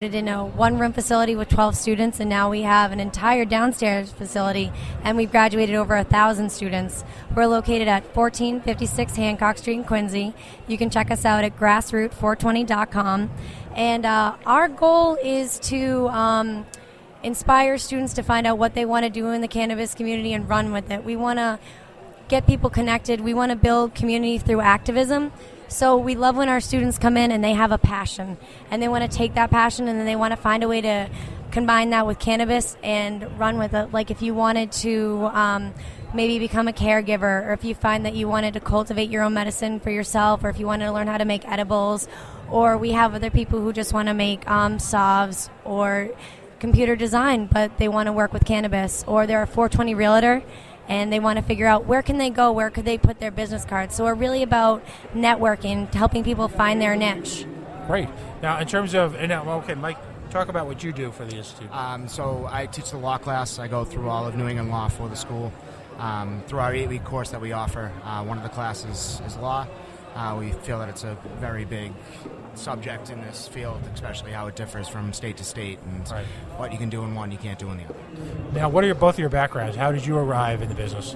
In a one-room facility with 12 students, and now we have an entire downstairs facility, and we've graduated over 1,000 students. We're located at 1456 Hancock Street in Quincy. You can check us out at grassroot420.com. And our goal is to inspire students to find out what they want to do in the cannabis community and run with it. We want to get people connected. We want to build community through activism. So we love when our students come in and they have a passion, and they want to take that passion and then they want to find a way to combine that with cannabis and run with it. Like if you wanted to maybe become a caregiver, or if you find that you wanted to cultivate your own medicine for yourself, or if you wanted to learn how to make edibles, or we have other people who just want to make solves or computer design, but they want to work with cannabis, or they're a 420 realtor and they want to figure out where can they go, where could they put their business cards. So we're really about networking, helping people find their niche. Great. Now, in terms of, okay, Mike, talk about what you do for the Institute. So I teach the law class. I go through all of New England law for the school. Through our 8-week course that we offer, one of the classes is law. We feel that it's a very big subject in this field, especially how it differs from state to state, and right. What you can do in one, you can't do in the other. Now, what are both of your backgrounds? How did you arrive in the business?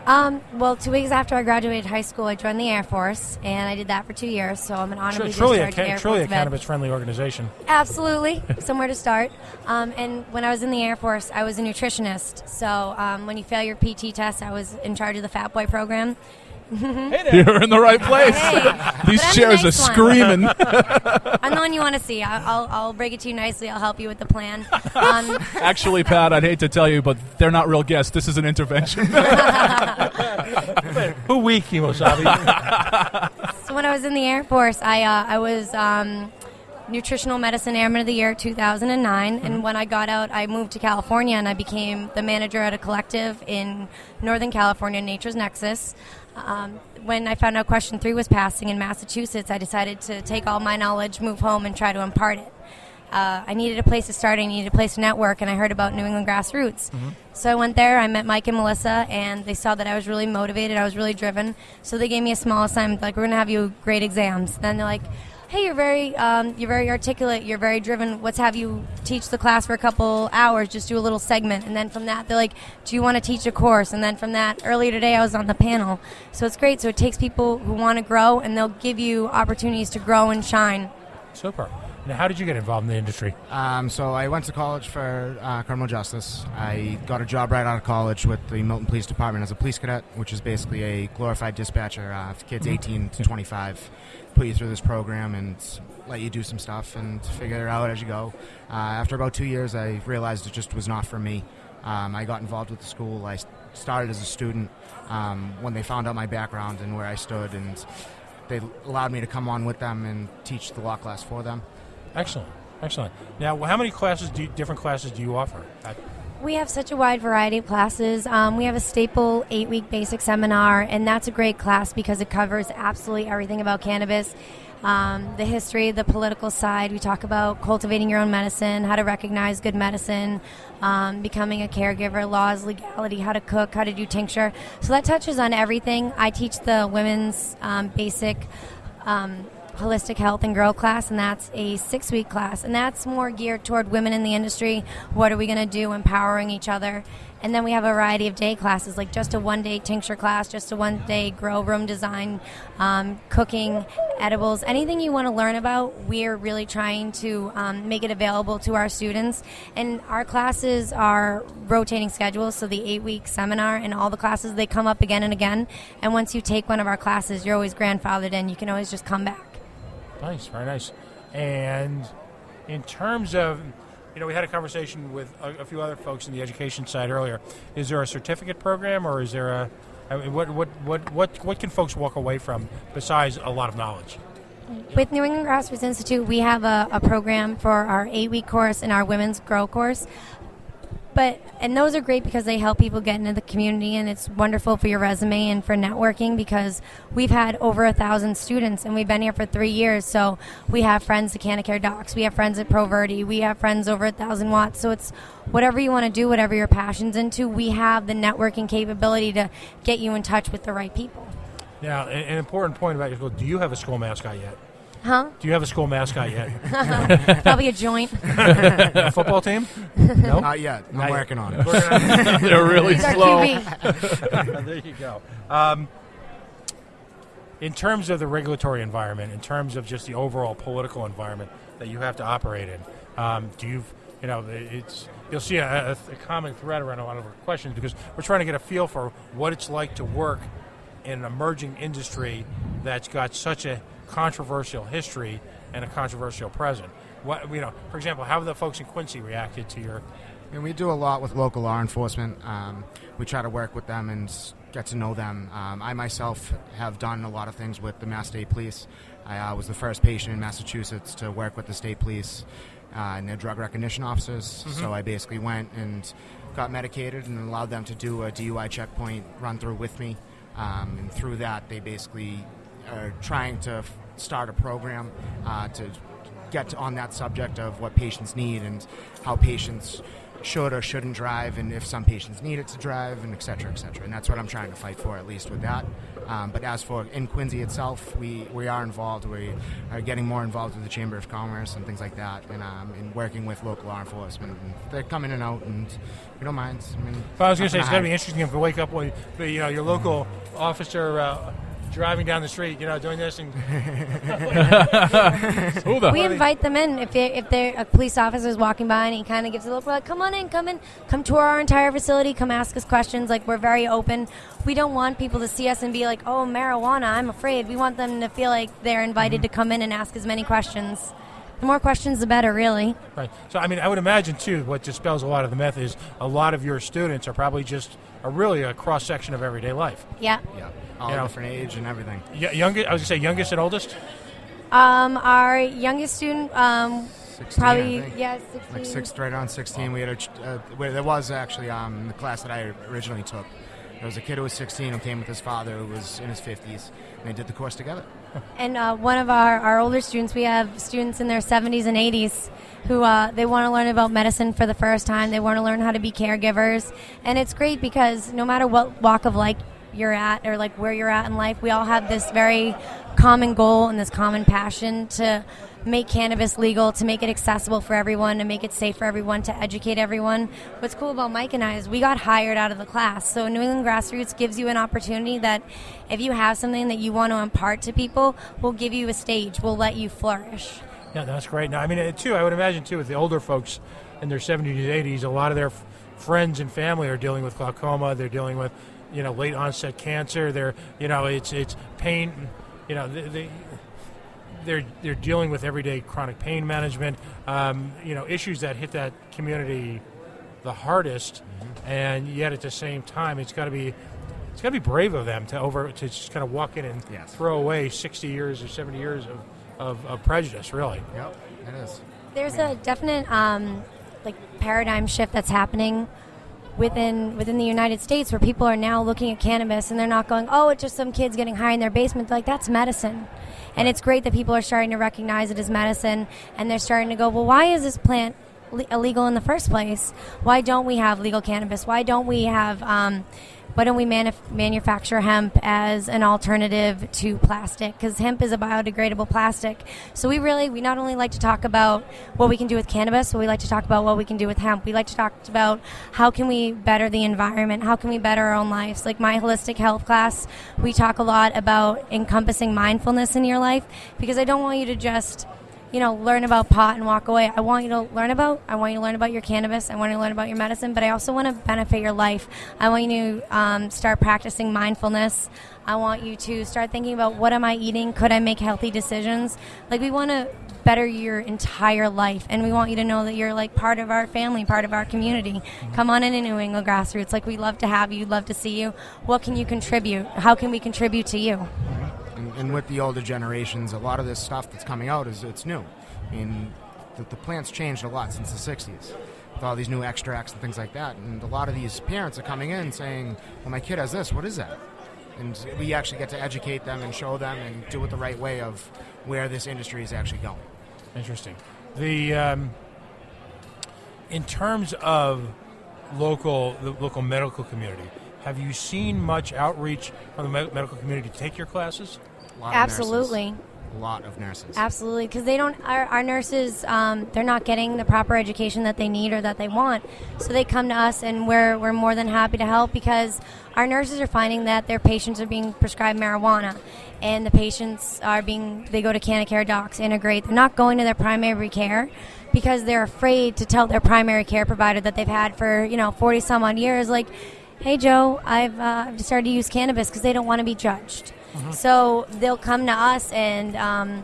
Well, 2 weeks after I graduated high school, I joined the Air Force, and I did that for 2 years, so I'm an honorably discharged Air Force truly a vet. cannabis-friendly organization. Absolutely. Somewhere to start. And when I was in the Air Force, I was a nutritionist. So when you fail your PT test, I was in charge of the Fat Boy program. Hey there. You're in the right place. Hey, These chairs are screaming. I'm the one you want to see. I'll break it to you nicely. I'll help you with the plan. Actually, Pat, I'd hate to tell you, but they're not real guests. This is an intervention. Who we, Kimosabe? So when I was in the Air Force, I was Nutritional Medicine Airman of the Year 2009, and when I got out, I moved to California, and I became the manager at a collective in Northern California, Nature's Nexus. When I found out Question 3 was passing in Massachusetts, I decided to take all my knowledge, move home, and try to impart it. I needed a place to start, I needed a place to network, and I heard about New England Grassroots. Mm-hmm. So I went there, I met Mike and Melissa, and they saw that I was really motivated, I was really driven. So they gave me a small assignment, like, we're going to have you grade exams. Then they're like, hey, you're very articulate, you're very driven, let's have you teach the class for a couple hours, just do a little segment. And then from that, they're like, do you want to teach a course? And then from that, earlier today, I was on the panel. So it's great. So it takes people who want to grow, and they'll give you opportunities to grow and shine. Super. Now, how did you get involved in the industry? So I went to college for criminal justice. I got a job right out of college with the Milton Police Department as a police cadet, which is basically a glorified dispatcher for kids 18 to 25. Put you through this program and let you do some stuff and figure it out as you go. After about 2 years, I realized it just was not for me. I got involved with the school. I started as a student when they found out my background and where I stood, and they allowed me to come on with them and teach the law class for them. Excellent. Now, how many different classes do you offer? We have such a wide variety of classes. We have a staple 8-week basic seminar, and that's a great class because it covers absolutely everything about cannabis. The history, the political side. We talk about cultivating your own medicine, how to recognize good medicine, becoming a caregiver, laws, legality, how to cook, how to do tincture. So that touches on everything. I teach the women's basic holistic health and grow class, and that's a 6-week class, and that's more geared toward women in the industry. What are we going to do, empowering each other? And then we have a variety of day classes, like just a 1-day tincture class, just a 1-day grow room design, cooking, edibles, anything you want to learn about. We're really trying to make it available to our students, and our classes are rotating schedules, so the 8-week seminar and all the classes, they come up again and again, and once you take one of our classes, you're always grandfathered in. You can always just come back. Nice, very nice. And in terms of, we had a conversation with a few other folks in the education side earlier. Is there a certificate program, or is there what can folks walk away from besides a lot of knowledge? With New England Grassroots Institute, we have a program for our 8-week course and our women's grow course. And those are great because they help people get into the community, and it's wonderful for your resume and for networking because we've had over 1,000 students, and we've been here for 3 years. So we have friends at Canacare Docs, we have friends at ProVerdi, we have friends over at 1,000 Watts. So it's whatever you want to do, whatever your passion's into, we have the networking capability to get you in touch with the right people. Now, an important point about your school, do you have a school mascot yet? Huh? Do you have a school mascot yet? Probably a joint. A football team? No? Not yet. I'm Not working yet. on it. They're really He's our slow. QB. There you go. In terms of the regulatory environment, in terms of just the overall political environment that you have to operate in, you'll see a common thread around a lot of our questions because we're trying to get a feel for what it's like to work in an emerging industry that's got such a controversial history and a controversial present. For example, how have the folks in Quincy reacted to your? And we do a lot with local law enforcement. We try to work with them and get to know them. I myself have done a lot of things with the Mass State Police. I was the first patient in Massachusetts to work with the state police and their drug recognition officers. Mm-hmm. So I basically went and got medicated and allowed them to do a DUI checkpoint run through with me. And through that, they basically are trying to start a program to get on that subject of what patients need and how patients should or shouldn't drive, and if some patients need it to drive, and et cetera, et cetera. And that's what I'm trying to fight for, at least with that. But as for in Quincy itself, we are involved. We are getting more involved with the Chamber of Commerce and things like that, and working with local law enforcement. And they're coming in and out, and we don't mind. Well, I was going to say, it's going to be interesting if you wake up with your local officer driving down the street, doing this. And We invite them in. If a police officer is walking by and he kind of gives a look, we're like, come on in, come tour our entire facility, come ask us questions. Like, we're very open. We don't want people to see us and be like, oh, marijuana, I'm afraid. We want them to feel like they're invited to come in and ask as many questions. The more questions, the better, really. Right. So, I would imagine, too, what dispels a lot of the myth is a lot of your students are probably just really a cross-section of everyday life. Yeah. Yeah, all different age and everything. I was going to say youngest and oldest? Our youngest student, 16, probably, I think. 16. Like right around 16. We had there was actually the class that I originally took. There was a kid who was 16 who came with his father who was in his 50s, and they did the course together. And one of our older students, we have students in their 70s and 80s who they want to learn about medicine for the first time. They want to learn how to be caregivers. And it's great because no matter what walk of life you're at or like where you're at in life, we all have this very common goal and this common passion to make cannabis legal, to make it accessible for everyone, to make it safe for everyone, to educate everyone. What's cool about Mike and I is we got hired out of the class. So New England Grassroots gives you an opportunity that if you have something that you want to impart to people, we'll give you a stage. We'll let you flourish. Yeah, that's great. Now, I would imagine, too, with the older folks in their 70s, 80s, a lot of their friends and family are dealing with glaucoma. They're dealing with, late onset cancer. They're, it's pain. They're dealing with everyday chronic pain management. Issues that hit that community the hardest, and yet at the same time, it's got to be brave of them to just kind of walk in and throw away 60 years or 70 years of prejudice. Really. Yep, it is. There's a definite paradigm shift that's happening within the United States where people are now looking at cannabis and they're not going, oh, it's just some kids getting high in their basement. They're like, that's medicine. And it's great that people are starting to recognize it as medicine, and they're starting to go, well, why is this plant illegal in the first place? Why don't we have legal cannabis? Why don't we have manufacture hemp as an alternative to plastic? Because hemp is a biodegradable plastic. So we not only like to talk about what we can do with cannabis, but we like to talk about what we can do with hemp. We like to talk about how can we better the environment, how can we better our own lives. Like my holistic health class, we talk a lot about encompassing mindfulness in your life, because I don't want you to just learn about pot and walk away. I want you to learn about your cannabis. I want you to learn about your medicine, but I also want to benefit your life. I want you to start practicing mindfulness. I want you to start thinking about, what am I eating? Could I make healthy decisions? Like, we want to better your entire life, and we want you to know that you're like part of our family, part of our community. Come on in to New England Grassroots. Like, we'd love to have you, love to see you. What can you contribute? How can we contribute to you? And with the older generations, a lot of this stuff that's coming out it's new. The plant's changed a lot since the 60s with all these new extracts and things like that. And a lot of these parents are coming in saying, well, my kid has this. What is that? And we actually get to educate them and show them and do it the right way of where this industry is actually going. Interesting. In terms of the local medical community, have you seen much outreach from the medical community to take your classes? Absolutely. lot of nurses. Absolutely, because they don't. Our nurses, they're not getting the proper education that they need or that they want. So they come to us, and we're more than happy to help, because our nurses are finding that their patients are being prescribed marijuana, and the patients they go to Canacare docs, integrate. They're not going to their primary care because they're afraid to tell their primary care provider that they've had for 40 some odd years, like, hey Joe, I've decided to use cannabis, because they don't want to be judged. So they'll come to us, and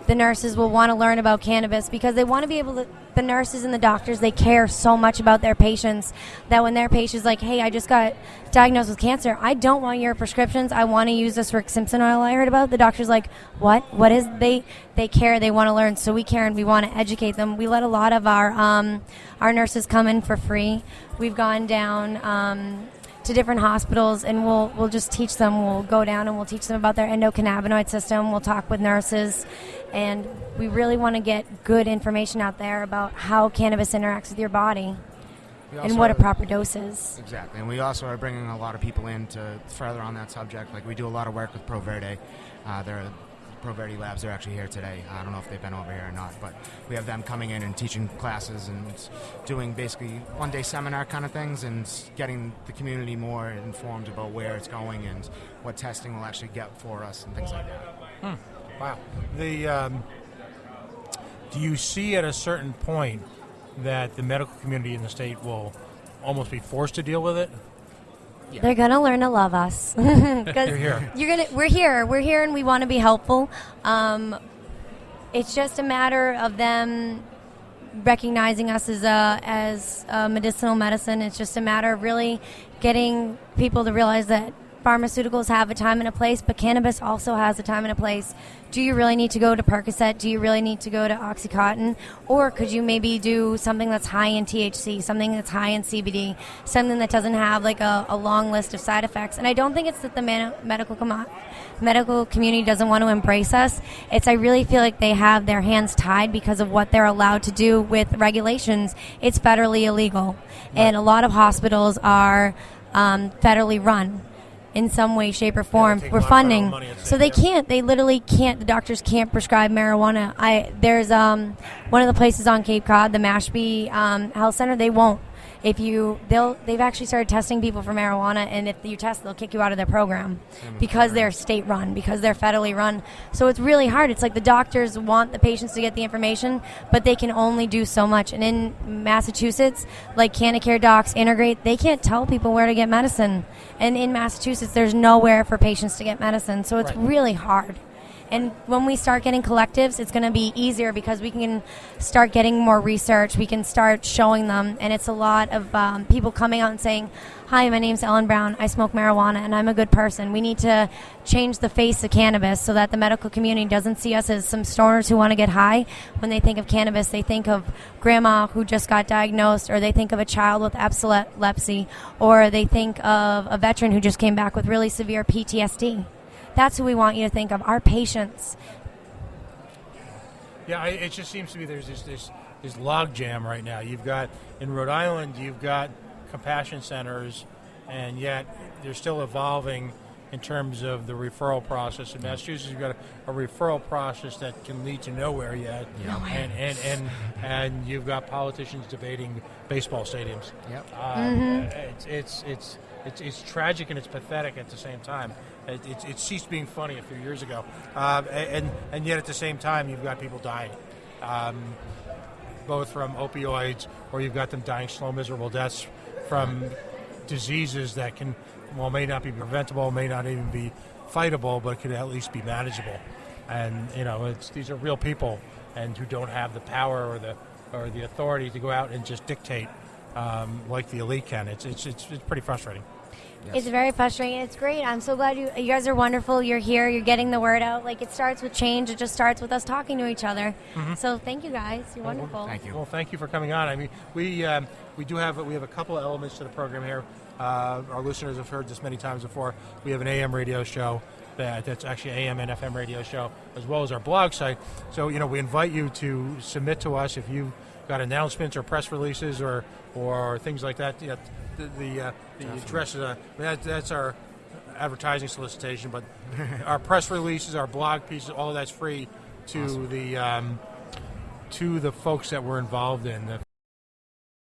the nurses will want to learn about cannabis, because they want to be able to. The nurses and the doctors, they care so much about their patients that when their patient's like, hey, I just got diagnosed with cancer, I don't want your prescriptions, I want to use this Rick Simpson oil I heard about. The doctor's like, what is they care, they want to learn. So we care, and we want to educate them. We let a lot of our nurses come in for free. We've gone down to different hospitals, and we'll just teach them. We'll go down and we'll teach them about their endocannabinoid system. We'll talk with nurses, and we really want to get good information out there about how cannabis interacts with your body and what a proper dose is. Exactly, and we also are bringing a lot of people in to further on that subject. Like, we do a lot of work with Pro Verde. Pro Verde Labs, they're actually here today. I don't know if they've been over here or not, but we have them coming in and teaching classes and doing basically one-day seminar kind of things, and getting the community more informed about where it's going and what testing will actually get for us and things like that. Wow. Do you see at a certain point that the medical community in the state will almost be forced to deal with it? Yeah. They're gonna learn to love us. They're here. We're here, and we want to be helpful. It's just a matter of them recognizing us as a medicinal medicine. It's just a matter of really getting people to realize that pharmaceuticals have a time and a place, but cannabis also has a time and a place. Do you really need to go to Percocet? Do you really need to go to Oxycontin? Or could you maybe do something that's high in THC, something that's high in CBD, something that doesn't have like a long list of side effects? And I don't think it's that the medical community doesn't want to embrace us. I really feel like they have their hands tied because of what they're allowed to do with regulations. It's federally illegal. And a lot of hospitals are federally run in some way, shape, or form. We're funding. So they can't. They literally can't. The doctors can't prescribe marijuana. There's one of the places on Cape Cod, the Mashpee Health Center, they won't. They've actually started testing people for marijuana, and if you test, they'll kick you out of their program because they're state run, because they're federally run. So it's really hard. It's like the doctors want the patients to get the information, but they can only do so much. And in Massachusetts, like Canacare docs, Integrate, they can't tell people where to get medicine. And in Massachusetts, there's nowhere for patients to get medicine. So it's really hard. And when we start getting collectives, it's going to be easier because we can start getting more research. We can start showing them. And it's a lot of people coming out and saying, hi, my name's Ellen Brown. I smoke marijuana, and I'm a good person. We need to change the face of cannabis so that the medical community doesn't see us as some stoners who want to get high. When they think of cannabis, they think of grandma who just got diagnosed, or they think of a child with epilepsy, or they think of a veteran who just came back with really severe PTSD. That's who we want you to think of, our patients. Yeah, it just seems to me there's this log jam right now. You've got, in Rhode Island, you've got compassion centers, and yet they're still evolving in terms of the referral process. In Massachusetts, you've got a referral process that can lead to nowhere yet. Nowhere. And you've got politicians debating baseball stadiums. Yep. It's tragic and it's pathetic at the same time. It ceased being funny a few years ago, and yet at the same time you've got people dying, both from opioids, or you've got them dying slow, miserable deaths from diseases that may not be preventable, may not even be fightable, but could at least be manageable. And these are real people, and who don't have the power or the authority to go out and just dictate like the elite can. It's pretty frustrating. Yes. It's very frustrating. It's great. I'm so glad you guys are wonderful. You're here. You're getting the word out. Like, it starts with change. It just starts with us talking to each other. Mm-hmm. So thank you guys. You're wonderful. Thank you. Well, thank you for coming on. I mean, we have a couple of elements to the program here. Our listeners have heard this many times before. We have an AM radio show that's actually an AM and FM radio show, as well as our blog site. So we invite you to submit to us if you've got announcements or press releases or things like that. The address is that's our advertising solicitation, but our press releases, our blog pieces, all of that's free to the folks that we're involved in.